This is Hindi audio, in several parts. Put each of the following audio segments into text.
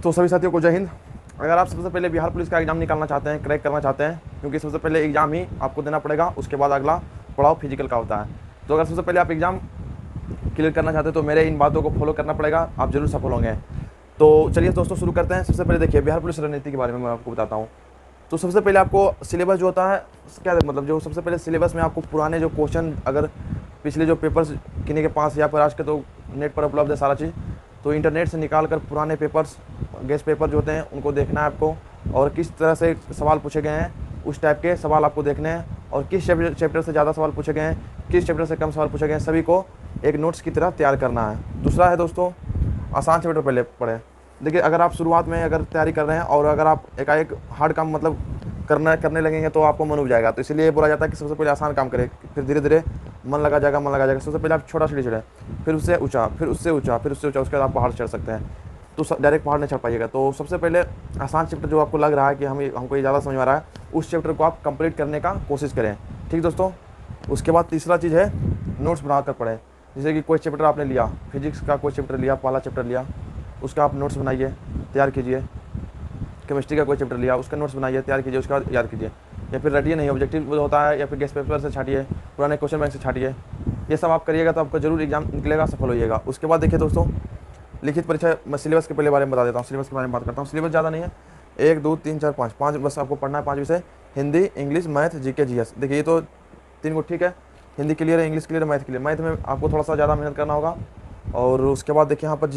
तो सभी साथियों को जय हिंद। अगर आप सबसे पहले बिहार पुलिस का एग्ज़ाम निकालना चाहते हैं, क्रैक करना चाहते हैं, क्योंकि सबसे पहले एग्ज़ाम ही आपको देना पड़ेगा, उसके बाद अगला पड़ाव फिजिकल का होता है। तो अगर सबसे पहले आप एग्ज़ाम क्लियर करना चाहते हैं तो मेरे इन बातों को फॉलो करना पड़ेगा, आप जरूर सफल होंगे। तो चलिए दोस्तों शुरू करते हैं। सबसे पहले देखिए बिहार पुलिस रणनीति के बारे में मैं आपको बताता हूँ। तो सबसे पहले आपको सिलेबस जो होता है, क्या मतलब जो सबसे पहले सिलेबस में आपको पुराने जो क्वेश्चन, अगर पिछले जो पेपर्स किन्हीं के पास या फिर आज के तो नेट पर उपलब्ध है सारा चीज़, तो इंटरनेट से निकाल कर पुराने पेपर्स, गेस्ट पेपर जो होते हैं उनको देखना है आपको, और किस तरह से सवाल पूछे गए हैं उस टाइप के सवाल आपको देखने हैं, और किस चैप्टर से ज़्यादा सवाल पूछे गए हैं, किस चैप्टर से कम सवाल पूछे गए हैं, सभी को एक नोट्स की तरह तैयार करना है। दूसरा है दोस्तों, आसान चैप्टर पहले पढ़ें। देखिए अगर आप शुरुआत में अगर तैयारी कर रहे हैं और अगर आप एकाएक हार्ड काम मतलब करने लगेंगे तो आपको मन उब जाएगा। तो इसलिए बोला जाता है कि सबसे पहले आसान काम करें, फिर धीरे धीरे मन लगा जाएगा। सबसे पहले आप छोटा सीढ़ी चढ़ें, फिर उससे ऊँचा, फिर उससे ऊँचा, फिर उससे ऊँचा, उसके बाद आप पहाड़ चढ़ सकते हैं। तो डायरेक्ट पहाड़ नहीं चढ़ पाइएगा। तो सबसे पहले आसान चैप्टर जो आपको लग रहा है कि हमको ये ज़्यादा समझ में आ रहा है, उस चैप्टर को आप कंप्लीट करने का कोशिश करें। ठीक दोस्तों। उसके बाद तीसरा चीज़ है नोट्स बनाकर पढ़ें। जैसे कि कोई चैप्टर आपने लिया, फिजिक्स का कोई चैप्टर लिया, पहला चैप्टर लिया, उसका आप नोट्स बनाइए, तैयार कीजिए। केमिस्ट्री का कोई चैप्टर लिया, उसका नोट्स बनाइए, तैयार कीजिए, उसके बाद याद कीजिए। या फिर रटिए नहीं, ऑब्जेक्टिव होता है, या फिर गेस्ट पेपर से छाटिए, पुराने क्वेश्चन बैंक से छाटिए। ये सब आप करिएगा तो आपका जरूर एग्जाम निकलेगा, सफल होइएगा। उसके बाद देखिए दोस्तों, लिखित परीक्षा, मैं सिलेबस के पहले बारे में बता देता हूँ। सिलेबस के बारे में बात करता हूँ। सिलेबस ज़्यादा नहीं है, 1 2 3 4 5 बस आपको पढ़ना है। 5 विषय, Hindi, English, math, GK, GS. देखिए ये तो 3 को ठीक है, हिंदी क्लियर है, इंग्लिश क्लियर है, मैथ क्लियर। मैथ में आपको थोड़ा सा ज़्यादा मेहनत करना होगा। और उसके बाद देखिए यहाँ पर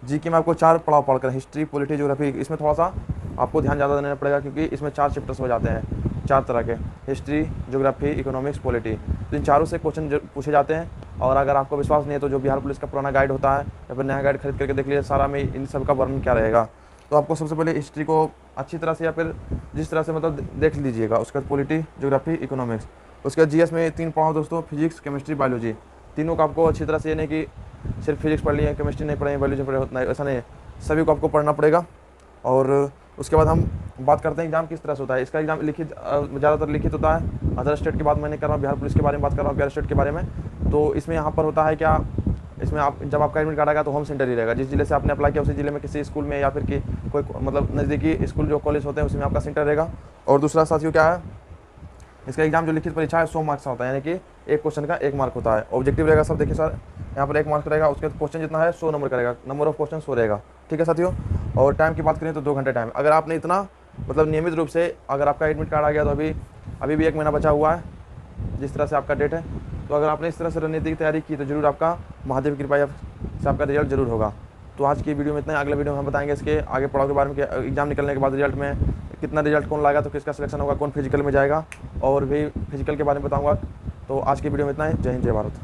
जीके में आपको 4 पड़ाव पढ़कर, हिस्ट्री, पॉलिटी, ज्योग्राफी, इसमें थोड़ा सा आपको ध्यान ज़्यादा देना पड़ेगा, क्योंकि इसमें 4 चैप्टर्स हो जाते हैं, 4 तरह के, हिस्ट्री, ज्योग्राफी, इकोनॉमिक्स, पॉलिटी। तो इन चारों से क्वेश्चन पूछे जाते हैं। और अगर आपको विश्वास नहीं है तो जो बिहार पुलिस का पुराना गाइड होता है या फिर नया गाइड खरीद करके देख लीजिए, सारा में इन सब का वर्णन क्या रहेगा। तो आपको सबसे पहले हिस्ट्री को अच्छी तरह से या फिर जिस तरह से मतलब देख लीजिएगा। उसके बाद पॉलिटी, ज्योग्राफी, इकोनॉमिक्स। उसके बाद जीएस में 3 पढ़ाओ दोस्तों, फिजिक्स, केमिस्ट्री, बायोलॉजी। तीनों का आपको अच्छी तरह से, ये नहीं कि सिर्फ फिजिक्स पढ़ लिए, केमिस्ट्री नहीं पढ़े, बायोलॉजी पढ़े, उतना ऐसा नहीं है, सभी को आपको पढ़ना पड़ेगा। और उसके बाद हम बात करते हैं एग्जाम किस तरह से होता है। इसका एग्जाम लिखित, ज़्यादातर लिखित होता है। अदर स्टेट की बात मैं नहीं कर रहा हूँ, बिहार पुलिस के बारे में बात कर रहा हूँ, बिहार स्टेट के बारे में। तो इसमें यहाँ पर होता है क्या, इसमें आप जब आपका एडमिट कार्ड आएगा तो होम सेंटर ही रहेगा। जिस जिले से आपने अप्लाई किया उसी जिले में किसी स्कूल में या फिर कि कोई मतलब नज़दीकी स्कूल जो कॉलेज होते हैं उसमें आपका सेंटर रहेगा। और दूसरा साथियों क्या है, इसका एग्जाम जो लिखित परीक्षा है 100 मार्क्स का होता है, यानी कि एक क्वेश्चन का 1 मार्क होता है। ऑब्जेक्टिव रहेगा सब, देखिए सर यहाँ पर 1 मार्क रहेगा, उसके क्वेश्चन जितना है 100 नंबर करेगा, नंबर ऑफ क्वेश्चन 100 रहेगा। ठीक है साथियों। और टाइम की बात करें तो 2 घंटे टाइम। अगर आपने इतना मतलब नियमित रूप से, अगर आपका एडमिट कार्ड आ गया तो अभी भी 1 महीना बचा हुआ है जिस तरह से आपका डेट है, तो अगर आपने इस तरह से रणनीति की तैयारी की तो जरूर आपका महादेव की कृपा से आपका रिजल्ट जरूर होगा। तो आज की वीडियो में इतना ही। अगले वीडियो में हम बताएंगे इसके आगे पढ़ाओ के बारे में, कि एग्जाम निकलने के बाद रिजल्ट में कितना रिजल्ट कौन लाएगा, तो किसका सिलेक्शन होगा, कौन फिजिकल में जाएगा, और भी फिजिकल के बारे में बताऊंगा। तो आज की वीडियो में इतना ही। जय हिंद, जय भारत।